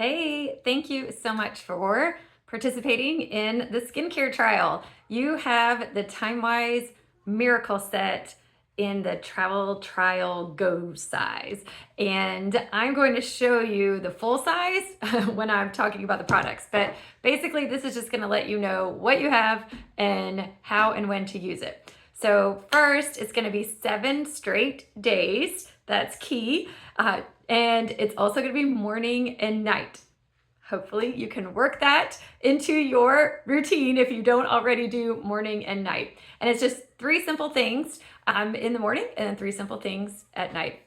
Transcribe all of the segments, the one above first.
Hey, thank you so much for participating in the skincare trial. You have the TimeWise Miracle Set in the Travel Trial Go size. And I'm going to show you the full size when I'm talking about the products. But basically, this is just going to let you know what you have and how and when to use it. So first, it's going to be 7 straight days. That's key. And it's also going to be morning and night. Hopefully you can work that into your routine if you don't already do morning and night. And it's just 3 simple things in the morning and then 3 simple things at night.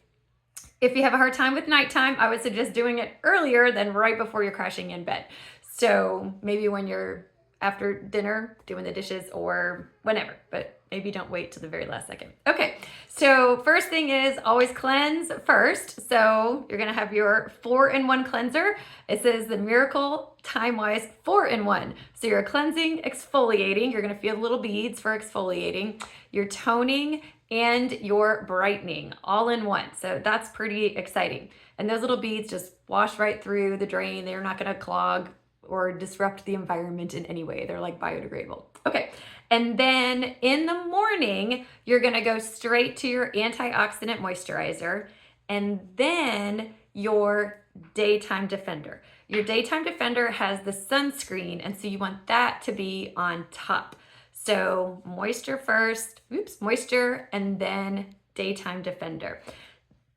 If you have a hard time with nighttime, I would suggest doing it earlier than right before you're crashing in bed. So maybe when you're after dinner doing the dishes or whenever, but maybe don't wait till the very last second. Okay, so first thing is always cleanse first. So you're gonna have your 4-in-1 cleanser. It says the Miracle TimeWise 4-in-1. So you're cleansing, exfoliating. You're gonna feel little beads for exfoliating. You're toning and you're brightening all in one. So that's pretty exciting. And those little beads just wash right through the drain. They're not gonna clog or disrupt the environment in any way. They're like biodegradable. Okay, and then in the morning, you're gonna go straight to your antioxidant moisturizer and then your daytime defender. Your daytime defender has the sunscreen, and so you want that to be on top. So moisture first, moisture, and then daytime defender.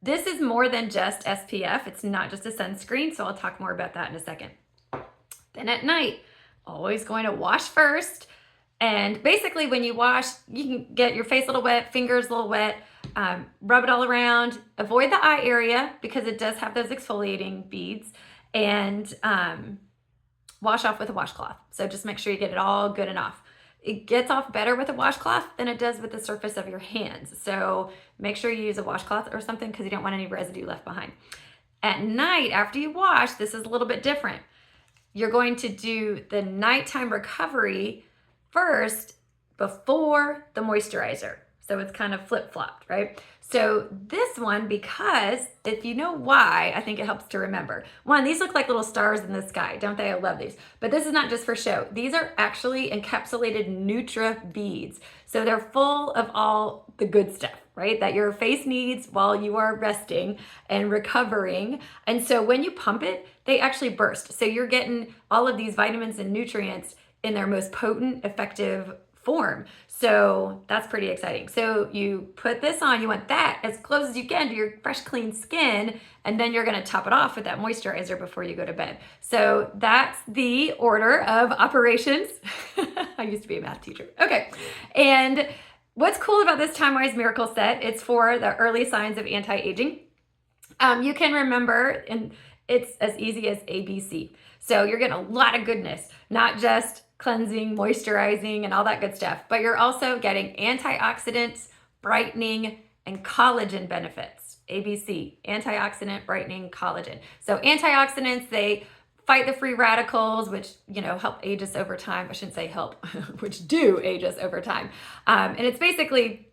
This is more than just SPF. It's not just a sunscreen, so I'll talk more about that in a second. Then at night, always going to wash first. And basically when you wash, you can get your face a little wet, fingers a little wet, rub it all around. Avoid the eye area because it does have those exfoliating beads, and wash off with a washcloth. So just make sure you get it all good and off. It gets off better with a washcloth than it does with the surface of your hands. So make sure you use a washcloth or something because you don't want any residue left behind. At night, after you wash, this is a little bit different. You're going to do the nighttime recovery first before the moisturizer. So it's kind of flip-flopped, right? So this one, because if you know why, I think it helps to remember. One, these look like little stars in the sky, don't they? I love these. But this is not just for show. These are actually encapsulated Nutra beads. So they're full of all the good stuff, right? That your face needs while you are resting and recovering. And so when you pump it, they actually burst. So you're getting all of these vitamins and nutrients in their most potent, effective form. So that's pretty exciting. So you put this on, you want that as close as you can to your fresh, clean skin, and then you're gonna top it off with that moisturizer before you go to bed. So that's the order of operations. I used to be a math teacher. Okay, and what's cool about this TimeWise Miracle Set, it's for the early signs of anti-aging. You can remember, and it's as easy as ABC. So you're getting a lot of goodness, not just cleansing, moisturizing, and all that good stuff, but you're also getting antioxidants, brightening, and collagen benefits. ABC, antioxidant, brightening, collagen. So antioxidants, they fight the free radicals, which, help age us over time. I shouldn't say help, which do age us over time. And it's basically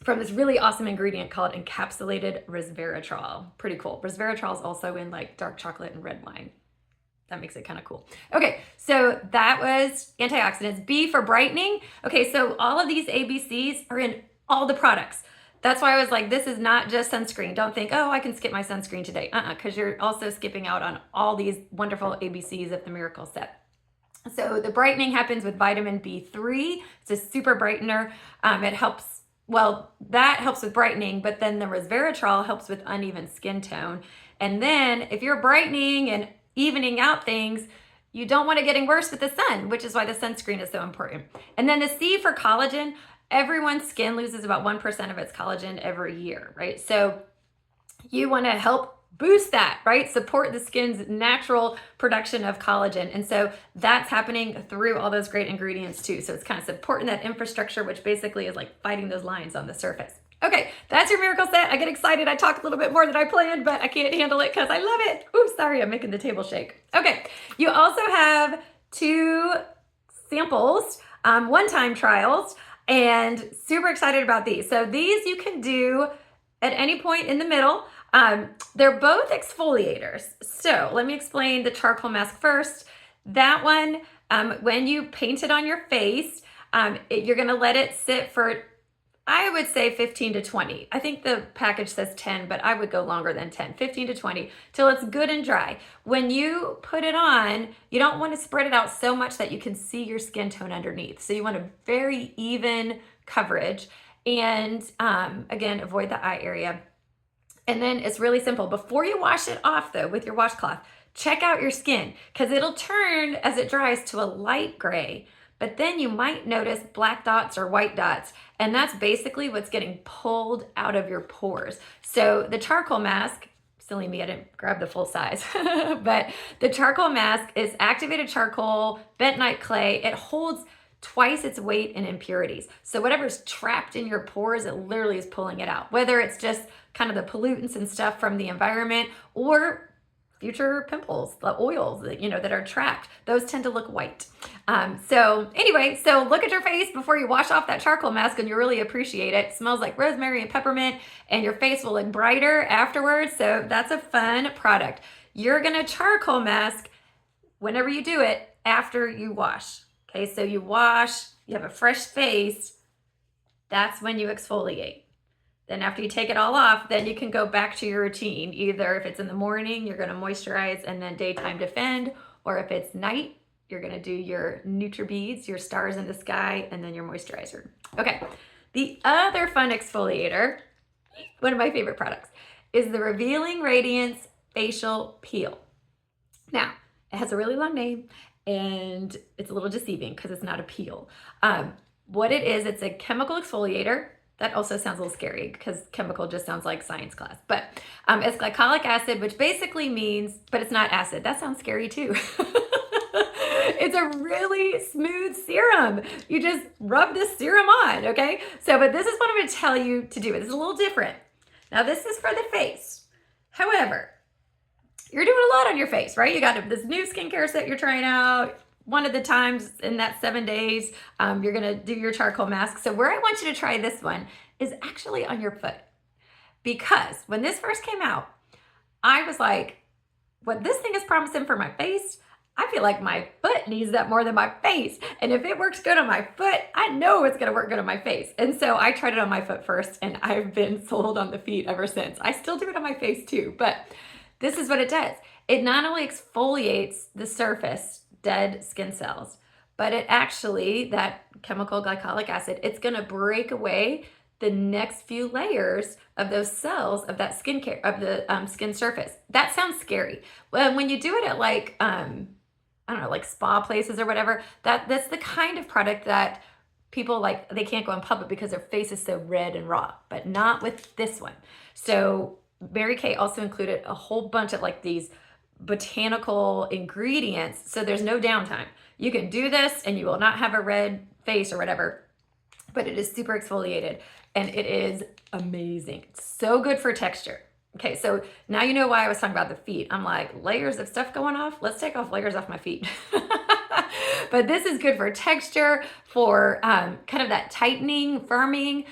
from this really awesome ingredient called encapsulated resveratrol. Pretty cool. Resveratrol is also in like dark chocolate and red wine. That makes it kind of cool. Okay, so that was antioxidants. B for brightening. Okay, so all of these ABCs are in all the products. That's why I was like, this is not just sunscreen. Don't think, oh, I can skip my sunscreen today. Because you're also skipping out on all these wonderful ABCs of the Miracle Set. So the brightening happens with vitamin B3. It's a super brightener. It helps, that helps with brightening, but then the resveratrol helps with uneven skin tone. And then if you're brightening and evening out things, you don't want it getting worse with the sun, which is why the sunscreen is so important. And then the C for collagen, everyone's skin loses about 1% of its collagen every year, right? So you want to help boost that, right? Support the skin's natural production of collagen. And so that's happening through all those great ingredients too. So it's kind of supporting that infrastructure, which basically is like fighting those lines on the surface. Okay, that's your Miracle Set. I get excited. I talk a little bit more than I planned, but I can't handle it because I love it. Ooh, sorry, I'm making the table shake. Okay, you also have 2 samples, one-time trials, and super excited about these. So these you can do at any point in the middle. They're both exfoliators. So let me explain the charcoal mask first. That one, when you paint it on your face, you're gonna let it sit for, I would say 15 to 20. I think the package says 10, but I would go longer than 10, 15 to 20, till it's good and dry. When you put it on, you don't want to spread it out so much that you can see your skin tone underneath. So you want a very even coverage. And again, avoid the eye area. And then it's really simple. Before you wash it off though, with your washcloth, check out your skin, because it'll turn as it dries to a light gray. But then you might notice black dots or white dots, and that's basically what's getting pulled out of your pores. So the charcoal mask, silly me, I didn't grab the full size, but the charcoal mask is activated charcoal, bentonite clay. It holds twice its weight in impurities. So whatever's trapped in your pores, it literally is pulling it out, whether it's just kind of the pollutants and stuff from the environment or future pimples, the oils that, that are trapped. Those tend to look white. So anyway, so look at your face before you wash off that charcoal mask and you really appreciate it. It smells like rosemary and peppermint, and your face will look brighter afterwards. So that's a fun product. You're gonna charcoal mask whenever you do it after you wash. Okay, so you wash, you have a fresh face, that's when you exfoliate. Then after you take it all off, then you can go back to your routine. Either if it's in the morning, you're gonna moisturize and then daytime defend, or if it's night, you're gonna do your NutriBeads, your stars in the sky, and then your moisturizer. Okay, the other fun exfoliator, one of my favorite products, is the Revealing Radiance Facial Peel. Now, it has a really long name, and it's a little deceiving because it's not a peel. What it is, it's a chemical exfoliator. That also sounds a little scary because chemical just sounds like science class. But it's glycolic acid, which basically means, but it's not acid. That sounds scary too. It's a really smooth serum. You just rub this serum on, okay? So, but this is what I'm gonna tell you to do. It's a little different. Now this is for the face. However, you're doing a lot on your face, right? You got this new skincare set you're trying out. One of the times in that 7 days, you're gonna do your charcoal mask. So where I want you to try this one is actually on your foot. Because when this first came out, I was like, what this thing is promising for my face, I feel like my foot needs that more than my face. And if it works good on my foot, I know it's gonna work good on my face. And so I tried it on my foot first, and I've been sold on the feet ever since. I still do it on my face too, but this is what it does. It not only exfoliates the surface, dead skin cells, but it actually, that chemical glycolic acid, it's gonna break away the next few layers of those cells of that skincare, of the skin surface. That sounds scary. Well, when you do it at like, I don't know, like spa places or whatever, that's the kind of product that people like, they can't go in public because their face is so red and raw, but not with this one. So Mary Kay also included a whole bunch of like these botanical ingredients, so there's no downtime. You can do this and you will not have a red face or whatever, but it is super exfoliated and it is amazing. It's so good for texture. Okay, so now you know why I was talking about the feet. I'm like, layers of stuff going off? Let's take off layers off my feet. But this is good for texture, for kind of that tightening, firming,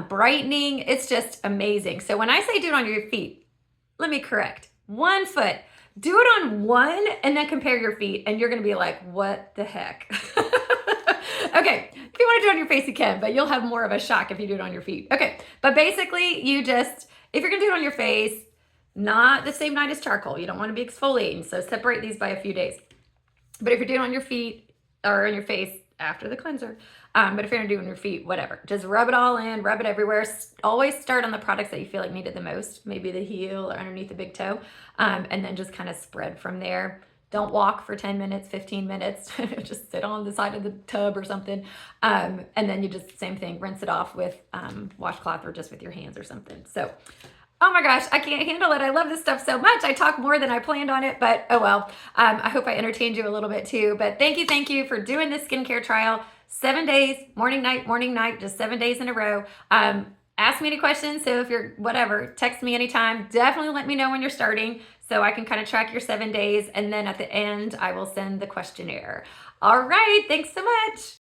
brightening. It's just amazing. So when I say do it on your feet, let me correct. 1 foot. Do it on one and then compare your feet and you're gonna be like, what the heck? Okay, if you wanna do it on your face, you can, but you'll have more of a shock if you do it on your feet. Okay, but basically you just, if you're gonna do it on your face, not the same night as charcoal, you don't wanna be exfoliating, so separate these by a few days. But if you're doing it on your feet or on your face after the cleanser, but if you're gonna do it on your feet, whatever, just rub it all in, rub it everywhere. Always start on the products that you feel like need it the most, maybe the heel or underneath the big toe, and then just kind of spread from there. Don't walk for 10 minutes, 15 minutes, just sit on the side of the tub or something. And then you just, same thing, rinse it off with washcloth or just with your hands or something. So, oh my gosh, I can't handle it. I love this stuff so much. I talk more than I planned on it, but oh well. I hope I entertained you a little bit too. But thank you for doing this skincare trial. 7 days, morning, night, just 7 days in a row. Ask me any questions. So if you're whatever, text me anytime. Definitely let me know when you're starting so I can kind of track your 7 days. And then at the end, I will send the questionnaire. All right, thanks so much.